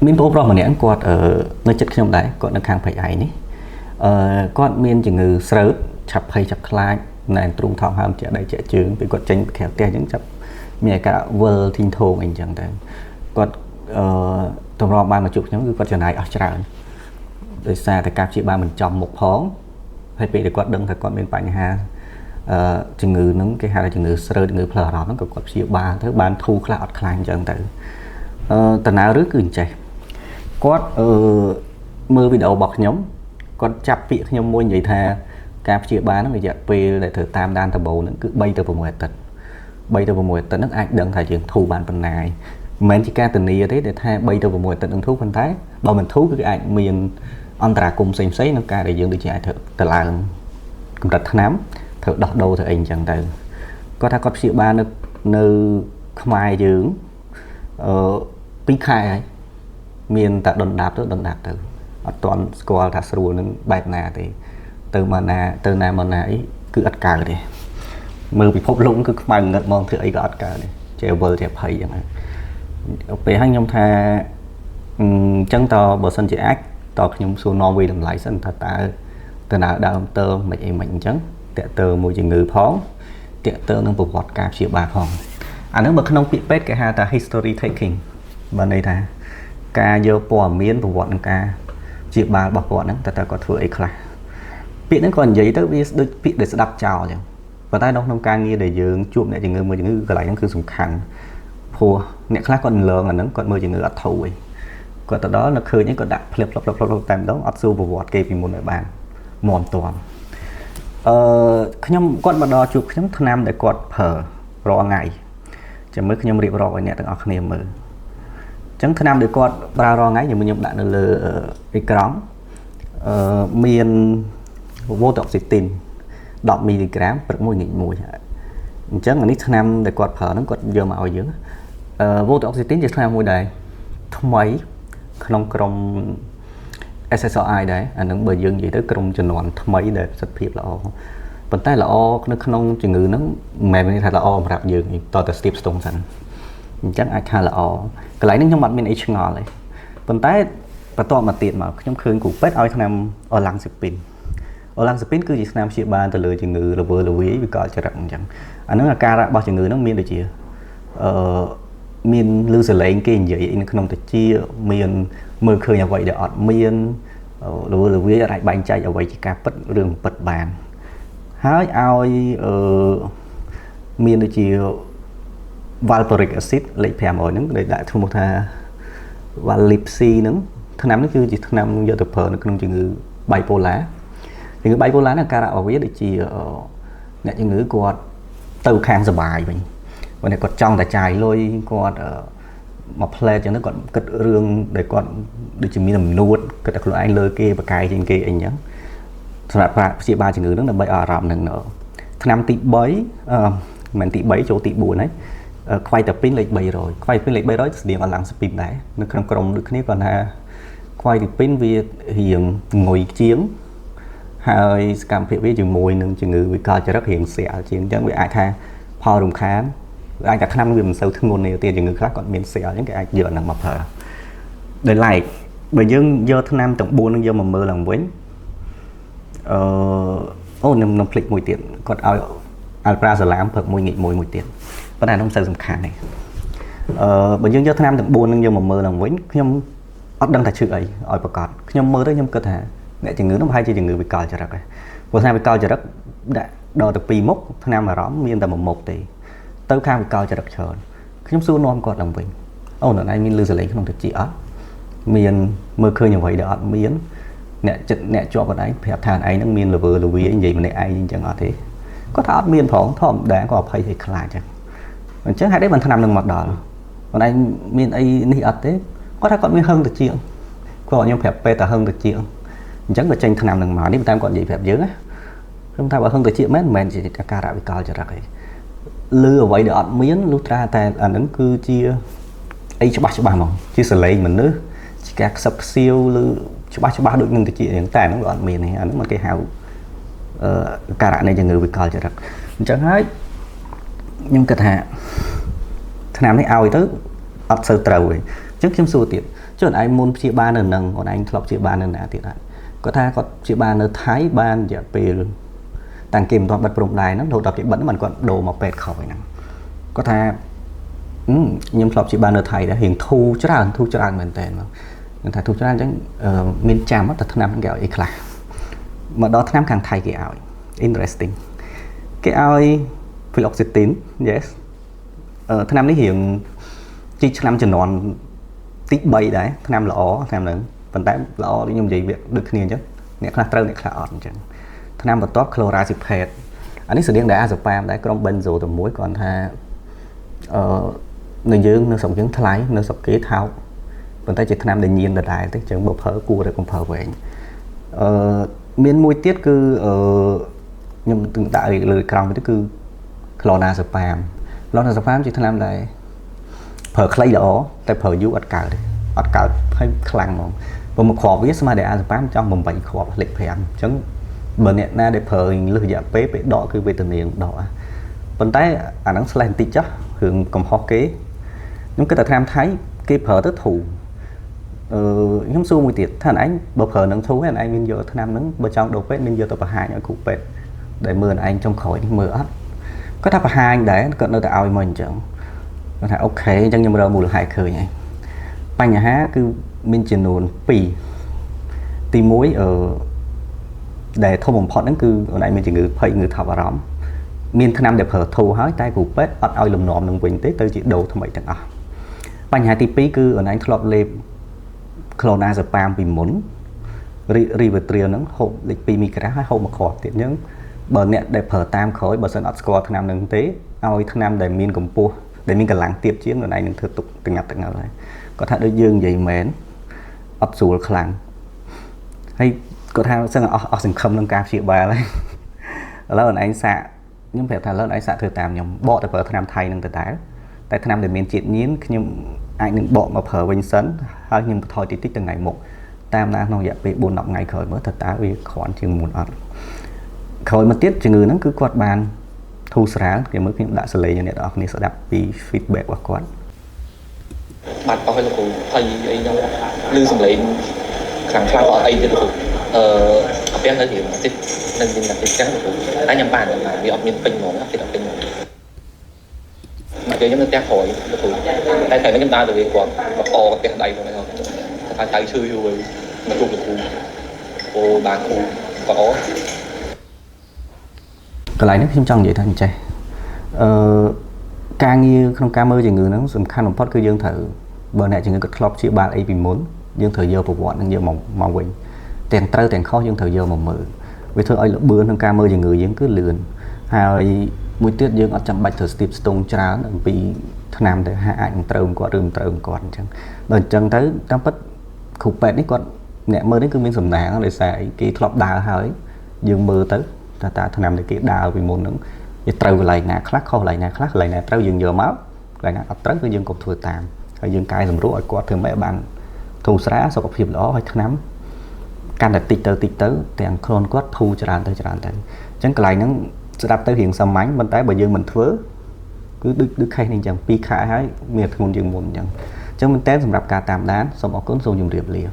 មានប្រុសម្នាក់គាត់នៅចិត្តខ្ញុំដែរគាត់នៅខាងភ័យឯនេះគាត់មានជំងឺស្រើតឆាប់ភ័យចាប់ខ្លាចណែនទ្រូងថោកហើមជាដៃជាជើងពេលគាត់ចេញពីក្រៅផ្ទះអញ្ចឹងចាប់មានអាការវិលធីងធងអីអញ្ចឹងទៅគាត់តម្រាំបានមកជួបខ្ញុំគឺគាត់ចំណាយអស់ច្រើនដោយសារតែការព្យាបាលមិនចំមុខផងហើយពេលដែលគាត់ដឹងថាគាត់មានបញ្ហាជំងឺហ្នឹងគេហៅថាជំងឺស្រើតជំងឺផ្លូវអារម្មណ៍ហ្នឹងក៏គាត់ព្យាបាលទៅបានធូរខ្លះអត់ខ្លាំងអញ្ចឹងទៅតើឬគឺអញ្ចេះគាត់មើលវីដេអូរបស់ខ្ញុំគាត់ចាប់ពាក្យខ្ញុំមួយនិយាយថាការព្យាបាលហ្នឹងរយៈពេលដែលត្រូវតាមដានដំបូងហ្នឹងគឺ3ទៅ6អាទិត្យហ្នឹងអាចដឹងថាយើងធូរបានប៉ុណ្ណាហើយមិនមែនជាការធានាទេដែលថា3ទៅ6អាទិត្យនឹងធូរប៉ុន្តែបើមិនធូរគឺអាចមានអន្តរាគមន៍ផ្សេងៗក្នុងការដែលយើងដូចជាអាចធ្វើទៅឡើងកម្រិតថ្នាំធ្វើដោះដូរទៅអីអញ្ចឹងទៅគាត់ថាគាត់ព្យាបាលនៅខ្មែរយើង2ខែហើយមានតែដុនដាបទៅអត់ទាន់ស្គាល់ថាស្រួលនឹងបែបណាទេទៅមកណាទៅណាមកណាអីគឺអត់កើតទេមើលពិភពលោកគឺខ្មៅងឹតហ្មងធ្វើអីក៏អត់កើតទេចេះវល់ចេះភ័យអញ្ចឹងពេលហ្នឹងខ្ញុំថាអញ្ចឹងតបើសិនជាអាចតខ្ញុំសួរនាំវិតម្លៃសិនថាតើដើមតើមិនអីមិនអញ្ចឹងតាក់ទើមួយជំងឺផងតាក់ទើនឹងប្រវត្តិការព្យាបាលផងអាហ្នឹងបើក្នុងពាក្យពេទ្យគេហៅថា history taking បើន័យថាការយកព័ត៌មានប្រវត្តិនឹងការព្យាបាលរបស់គាត់ហ្នឹងតើគាត់ធ្វើអីខ្លះពាក្យហ្នឹងគាត់និយាយទៅវាដូចពាក្យដែលស្ដាប់ចោលអញ្ចឹងប៉ុន្តែក្នុងការងារដែលយើងជួបអ្នកជំងឺមួយជំងឺកន្លែងហ្នឹងគឺសំខាន់ព្រោះអ្នកខ្លះគាត់លងអាហ្នឹងគាត់មើលជំងឺអត់ធូរអីគាត់ទៅដល់នៅឃើញហ្នឹងគាត់ដាក់ភ្លាបតែម្ដងអត់សួរប្រវត្តិគេពីមុនឲ្យបានមមតន់ខ្ញុំគាត់មកដល់ជួបខ្ញុំឆ្នាំដែលគាត់ប្រើរាល់ថ្ងៃចាំមើលខ្ញុំរៀបរាប់ឲ្យអ្នកទាំងអស់គ្នាមើលអញ្ចឹងឆ្នាំដែលគាត់ប្រើរាល់ថ្ងៃខ្ញុំដាក់នៅលើអេក្រង់មាន Votoxetin 10 មីលីក្រាមព្រឹកមួយថ្ងៃមួយអញ្ចឹងអានេះឆ្នាំដែលគាត់ប្រើហ្នឹងគាត់យកមកឲ្យយើងVotoxetin ជាឆ្នាំមួយដែរថ្មីក្នុងក្រុម SSRI ដែរអានឹងបើយើងនិយាយទៅក្រុមជំនាន់ថ្មីដែលប្រសិទ្ធភាពល្អប៉ុន្តែល្អនៅក្នុងជំងឺហ្នឹងមិនមែនថាល្អសម្រាប់យើងតតែស្ទាបស្ទង់សិនអញ្ចឹងអាចថាល្អកន្លែងនេះខ្ញុំអត់មានអីឆ្ងល់ទេប៉ុន្តែបន្ទាប់មកទៀតមកខ្ញុំឃើញគ្រូពេទ្យឲ្យថ្នាំអូឡាំងស៊ីពីនគឺជាថ្នាំព្យាបាលទៅលើជំងឺរវើរវាយវិកលចរិតអញ្ចឹងអាហ្នឹងអាការៈរបស់ជំងឺហ្នឹងមានដូចជាមានលឺសលេងគេនិយាយនៅក្នុងតិចមានមើលឃើញអ្វីដែលអត់មានរវើរវាយអាចបែងចែកអ្វីជាការពិតរឿងពិតបានហើយឲ្យមានដូចជា valproic acid លេខ500ហ្នឹងដែលដាក់ឈ្មោះថា Valipsy ហ្នឹងថ្នាំនេះគឺជាថ្នាំយកទៅប្រើនៅក្នុងជំងឺ bipolar ហ្នឹងអាការៈរបស់វាដូចជាអ្នកជំងឺគាត់ទៅខាងសុបាយវិញបើគាត់ចង់តែចាយលុយគាត់មកផ្លែចឹងទៅគាត់គិតរឿងដែលគាត់ដូចជាមានអំនួតគិតតែខ្លួនឯងលើគេបកាយជាងគេអីចឹងសម្រាប់ព្យាបាលជំងឺហ្នឹងដើម្បីឲ្យអារម្មណ៍ហ្នឹងឆ្នាំទី3មិនទី3ចូលទី4ហើយខ្វៃតាពីនលេខ300ខ្វៃតាពីនលេខ300ស្តៀងអាឡាំងស្ពីនដែរនៅក្នុងក្រុមដូចគ្នាគាត់ថាខ្វៃតាពីនវារៀងងុយជាងហើយសកម្មភាពវាជាមួយនឹងជំងឺវិកលចរិតរៀងស្រាលជាងអញ្ចឹងវាអាចថាផលរំខានអាចតែថ្នាំវាមិនសូវធ្ងន់ទេជំងឺខ្លះគាត់មានស្រាលអញ្ចឹងគេអាចយកអាហ្នឹងមកប្រើដោយឡែកបើយើងយកថ្នាំទាំង4ហ្នឹងយកមកមើលឡើងវិញខ្ញុំភ្លេចមួយទៀតគាត់ឲ្យអាល់ប្រាសាឡាមព្រឹកមួយថ្ងៃមួយទៀតប៉ុន្តែហ្នឹងមិនសូវសំខាន់ទេបើយើងយកថ្នាំទាំង4ហ្នឹងយកមកមើលឡើងវិញខ្ញុំអត់ដឹងថាឈឺអីឲ្យប្រកាសខ្ញុំមើលទៅខ្ញុំគិតថាអ្នកជំងឺនោះប្រហែលជាជំងឺវិកលចរិតដែរព្រោះថាវិកលចរិតដាក់ដល់ទៅ2មុខថ្នាំអារម្មណ៍មានតែ1មុខទេទៅខាងវិកលចរិតច្រើនខ្ញុំសួរនាំគាត់ឡើងវិញអូនឯងមានលឺសលេងក្នុងតិចអត់មានមើលឃើញអ្វីដែលអត់មានអ្នកចិត្តអ្នកជាប់គាត់ឯងប្រាប់ថាឯងហ្នឹងមានលវើលវានិយាយម្នាក់ឯងអញ្ចឹងអត់ទេគាត់ថាអត់មានផងធម្មតាគាត់អភ័យឲ្យខ្លាចអញ្ចឹងហេតុអីបានថ្នាំនឹងមកដល់បងឯងមានអីនេះអត់ទេគាត់ថាគាត់មានហឹងតិចគាត់ខ្ញុំប្រាប់ពេទ្យថាហឹងតិចអញ្ចឹងក៏ចេញថ្នាំនឹងមកនេះតាមគាត់និយាយប្រាប់យើងណាខ្ញុំថាបើហឹងតិចមិនជាអាការៈវិកលចរិតទេលឺអ្វីដែលអត់មានលុះត្រាតែអាហ្នឹងគឺជាអីច្បាស់ហ្មងជាសលេងមនុស្សជាការខ្សឹបខ្សៀវឬច្បាស់ដូចនឹងតិចយ៉ាងតែហ្នឹងវាអត់មានទេអាហ្នឹងមកគេហៅការៈនៃជំងឺវិកលចរិតអញ្ចឹងហើយខ្ញុំគិតថាថ្នាំនេះឲ្យទៅអត់សូវត្រូវទេអញ្ចឹងខ្ញុំសួរទៀត chứ anh muốn chia ba nền nâng còn anh thọp chia ba nền nào thì có tha có chia ba nền thái ban dạ về tăng kim toàn bật bùng đài nó đồ đọc cái bẩn mình còn đồ mà pet khỏi nè có tha nhưng thọp chia ba nền thầy đã hiện thu cho ra mình tiền mà người ta thu cho ra chẳng miền tràm mất thật năm kiểu ấy là mà đó năm càng thầy cái áo interesting cái áo Fluoxetine yes năm đấy hiện chỉ năm chừng non tích bay đấy năm lõ năm nữa phần tám lõ đi nhung gì việc được nhiều chứ nè là trơn nè là ọt chẳng năm vào top chlorazepate anh ấy sử dụng đại azepam đấy còn bên rồi từ muối còn tha nơi dương nơi sống chứng thái nơi sọc kế thao phần tay chỉ năm để nhìn được đại tới chẳng bộc phở cua được còn phở về miền muối tiết cứ nhưng từng tại lời còng tức cứ clonazepam chỉ năm này phở clay đó tại phở du ắt cả hay khlang mà và một khỏa viết mà để azepam trong một bảy khỏa lịch phèn chẳng bờ nẹt na để phở lừa giả pé đỏ cứ về từ miệng đỏ phần tay nó slide tí chắc hướng cầm ho kế nhưng cái tập tham thấy cái phở tới thủ nhóm xu mùi tiệt thằng anh bờ phở nâng thú anh mình giờ thằng nam nâng bờ trong đầu pet mình giờ tập hai ở cụ pet để mưa anh trong khỏi đi mưa có tập hai anh để cận nơi tạo mình chẳng ok chẳng nhưng mà đâu mùi hai khởi này bánh nhà hát cứ mình chỉ nôn pì tìm muối ở để thâu một pot nó cứ ở đây mình chỉ ngự phơi ngự thảo vào rõm miền thằng nam để phở thù hói tay cụ pet bắt oi lùm nòm đừng quỳnh tới tới chỉ đồ thằng bảy chẳng bánh nhà tí cứ ở đây thọp lên clonazepam bị muốn rivotril nó hộp lịch pi micra hay hộp một khỏa tiện những bờ nẹt để phở tam khối bờ sân score thằng nam nâng tế ao thằng nam để miên cầm pua để miên cả làng tiếp chiến ở này những thực tục từng ngặt từng ngặt này có thể đối dương dày mến ấp sủa khlang hay có thể sân ở sân không nâng cao triệu bà đấy lớn anh xạ nhưng phải thà lớn anh xạ thừa tạm nhóm bỏ để phở thằng nam thay nâng từ tái tại thằng nam để miên triệt nhín nhưng anh đừng bỏ mà phở bình sấn hay nhưng thôi tí tích từng ngày một tam na nó dẹp bị 4-5 ngày khởi mới thật tá vì khoản chừng muốn ăn khởi mà tiết chừng người nó cứ quạt bàn thu sáng thì mới khi đã xử lý như này đó nên sẽ đáp vì feedback của quán bạn có phải là cũng thầy ấy nhau lưu xử lý khẳng khá ở đây thì được học biết nói thì nên là cái chắc là đã nhầm bàn là vì học miền kinh nó thì học kinh mà chơi giống như tép hỏi tại thầy nó chúng ta từ việc quạt o tép đầy rồi này không ta chạy sư rồi mà chụp được khu bàn khu có cái này nó không trong vậy thôi chị ca như không ca mơ gì người nó sầm khăn một pot cứ dương thử bờ này chỉ người cất lọc chia ba ấy bị muốn dương thử giờ phục bọn giờ mỏng quỳnh tiền trâu tiền khó dương thử giờ mỏng mờ vì thôi ấy bữa không ca mơ gì người dương cứ lườn hay buổi tiết dương ở trong bạch thử Steve Stone trán vì thằng nam để hai anh trâu qua rừng trâu còn chẳng lần chân tới trong bất khục bẹt đấy còn nè mơ đến cứ miếng sầm nạng để xài cái lọc đào hỏi dương mơ tới ta thằng nam để cái đào vì muốn nó trâu lại nè khác kho lại nè trâu dương giờ máu lại nè trâu cái dương cục thừa tạm hay dương cài dùm rúa qua thường mẹ bạn thu xá sau cục hiệp đó hay thằng nam can là tít tới tiền khôn quát thu cho ra tới chẳng cái này nó sẽ đáp tới hiện sầm mánh bên tay bởi dương mình thưa cứ đứt khay nên chẳng pi khả hay miệt nguồn dương muốn chẳng mình té sầm đạp cả tạm đán xong bỏ cuốn dùng điệp liền